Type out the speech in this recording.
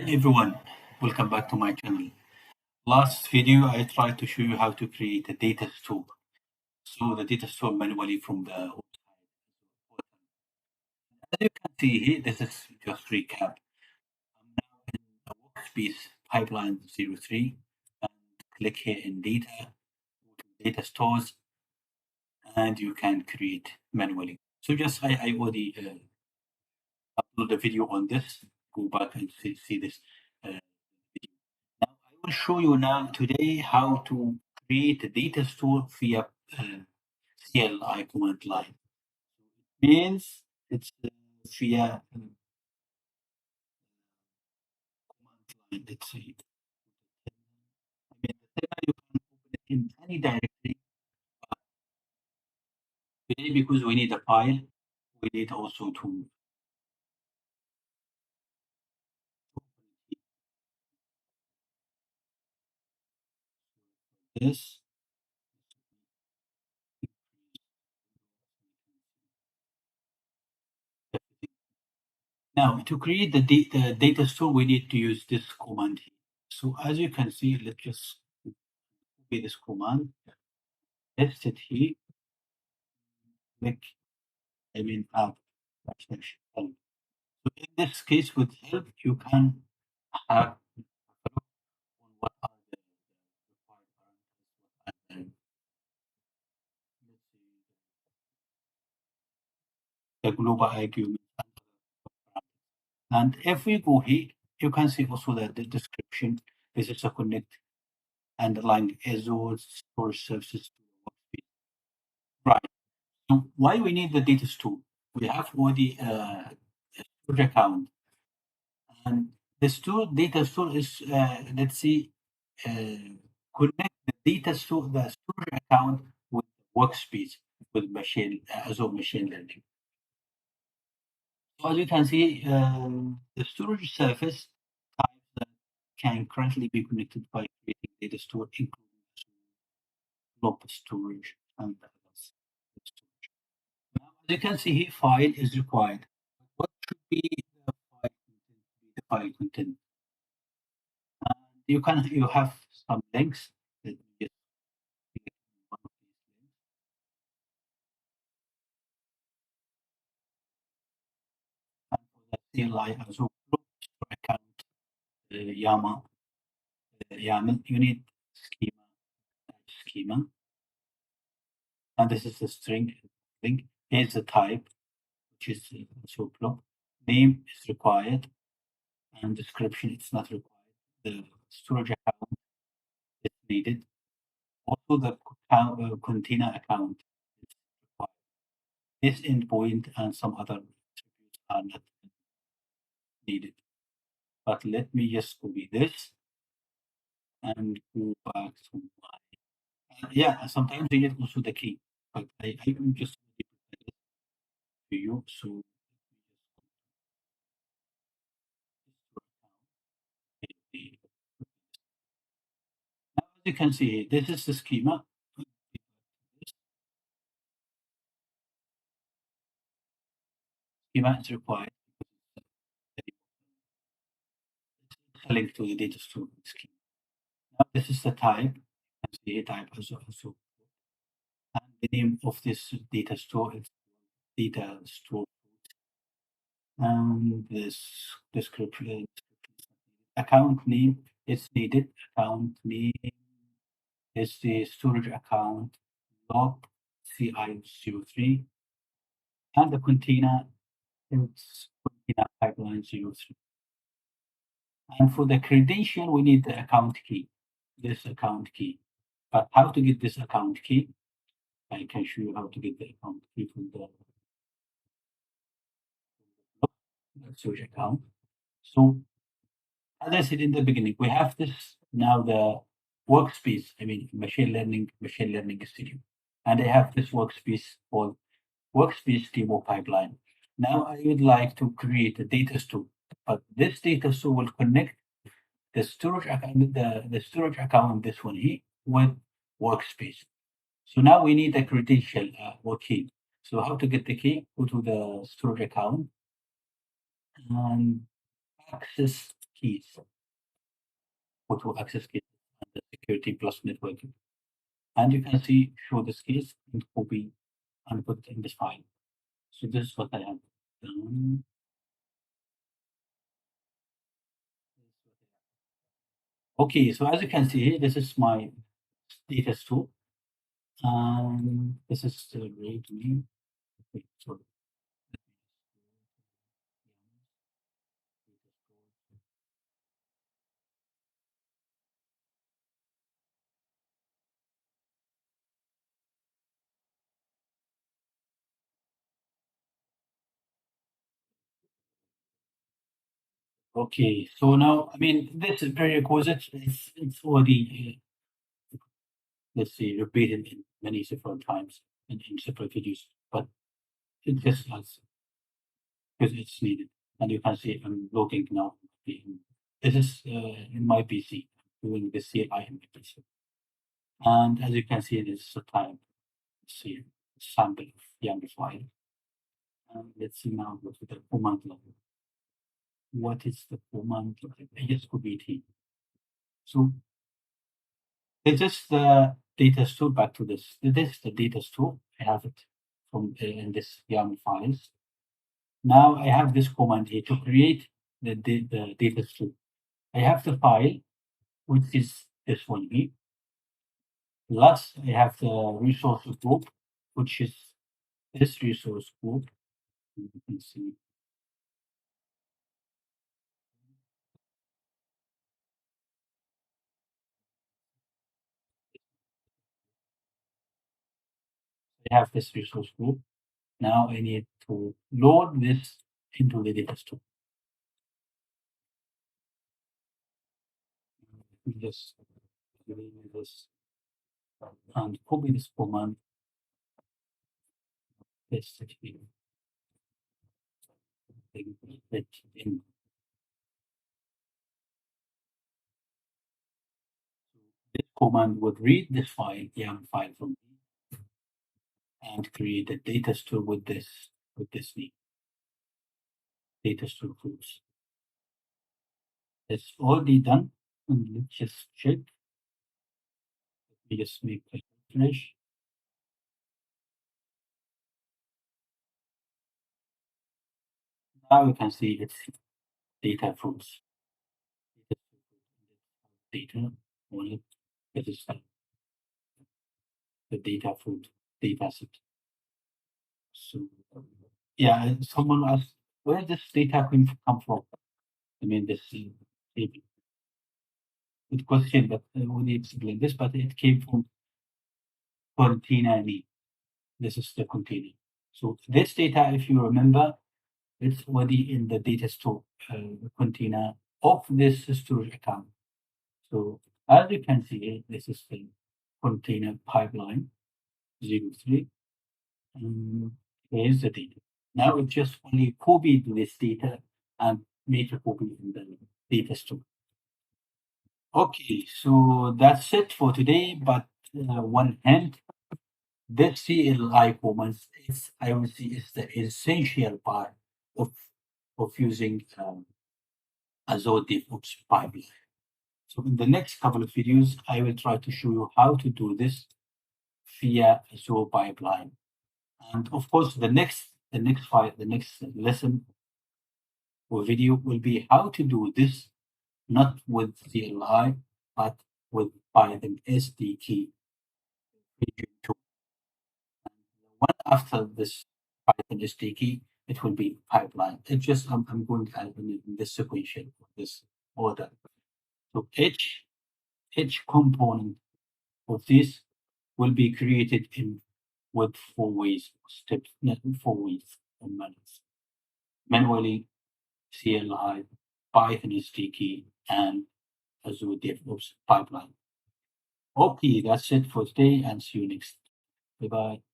Hi everyone, welcome back to my channel. Last video I tried to show you how to create a data store. So the data store manually from the website. As you can see here, this is just recap. I'm now in the workspace pipeline 03 and click here in data, go to data stores, and you can create manually. So just I already upload a video on this. Go back and see this video. Now, I will show you now today how to create a data store via CLI command line. Means it's via command line. Let's say, I mean, the terminal you can open it in any directory. Today, because we need a file, we need also to open this. Now, to create the data store, we need to use this command here. So as you can see, let's just copy this command, paste it here, click, add backslash help. So in this case, with help, you can have a look on what are the required parameters, what are let's say, the global arguments. And if we go here, you can see also that the description. This is a connect underlying Azure storage services to the workspace. Right. So why we need the data store? We have already a storage account, and the store data store is let's see connect the data store, the storage account with workspace with machine Azure machine learning. So as you can see, the storage surface types that can currently be connected by creating data store, including blob storage and others. Now, as you can see here, file is required. What should be the file content? The file content. You have some links that you just click on one of these links. And for the CLI Azure Group Store account, YAML, YAML, you need schema, and this is the string link. Here's the type, which is Azure block. Name is required, and description it's not required. The storage account is needed. Also, the container account is required. This endpoint and some other attributes are not needed. But let me just copy this and go back to my. Yeah, sometimes you need also the key, but I will just give it to you. So now, as you can see, this is the schema. Schema is required. It's a link to the data store schema. Now, this is the type. You can see type also. And the name of this data store is data store. And this description, account name is needed. Account name is the storage account log CI03, and the container is container pipeline 03. And for the credential, we need the account key, this account key. But how to get this account key? I can show you how to get the account key from the storage account. So as I said in the beginning, we have this now the workspace, machine learning studio. And I have this workspace called workspace demo pipeline. Now I would like to create a data store, but this data store will connect the storage account, the storage account, this one here, with workspace. So now we need a credential or key. So how to get the key? Go to the storage account and access keys, photo access keys, and the security plus networking. And you can see show this keys and copy and put in this file. So this is what I have done. Okay, so as you can see, this is my data store. This is the README. Wait, sorry. Okay, so now, I mean, this is prerequisite. It's already, let's say, repeated in many several times in separate videos, but it just has because it's needed. And you can see I'm logging now. This is in my PC, doing the CLI in my PC. And as you can see, this is a type. Let's see, sample of YAML file. And let's see now what is the command line. What is the command line? ASCOBT. So this is the data store. Back to this. This is the data store. I have it from in this YAML files. Now I have this command here to create the data store. I have the file, which is this one here. Plus, I have the resource group, which is this resource group. You can see. I have this resource group. Now I need to load this into the data store. Just delete this and copy this command, paste it here, it in. This command would read this file, YAML file from me, and create a data store with this name, data store tools. It's already done. And let's just check. Let me just make a refresh. Now you can see it's data fruits. Data on it. It is the data fruit data set. So yeah, someone asked where this data come from. I mean, this maybe good question, but I only explain this, but it came from container name. This is the container. So this data, if you remember, it's already in the data store container of this storage account. So as you can see, this is the container pipeline 03. And here's the data. Now it just only copied this data and made a copy in the data store. Okay, so that's it for today. But one hint, this CLI commands is, I would say, is the essential part of using Azure DevOps pipeline. So in the next couple of videos, I will try to show you how to do this via Azure pipeline. And of course, the next lesson or video will be how to do this, not with CLI, but with Python SDK. One after this Python SDK, it will be pipeline. It just I'm going to add in this sequential, this order. So each component of this will be created in with 4 ways, steps, not 4 ways and methods. Manually, CLI, Python SDK, and Azure DevOps pipeline. Okay, that's it for today and see you next. Bye bye.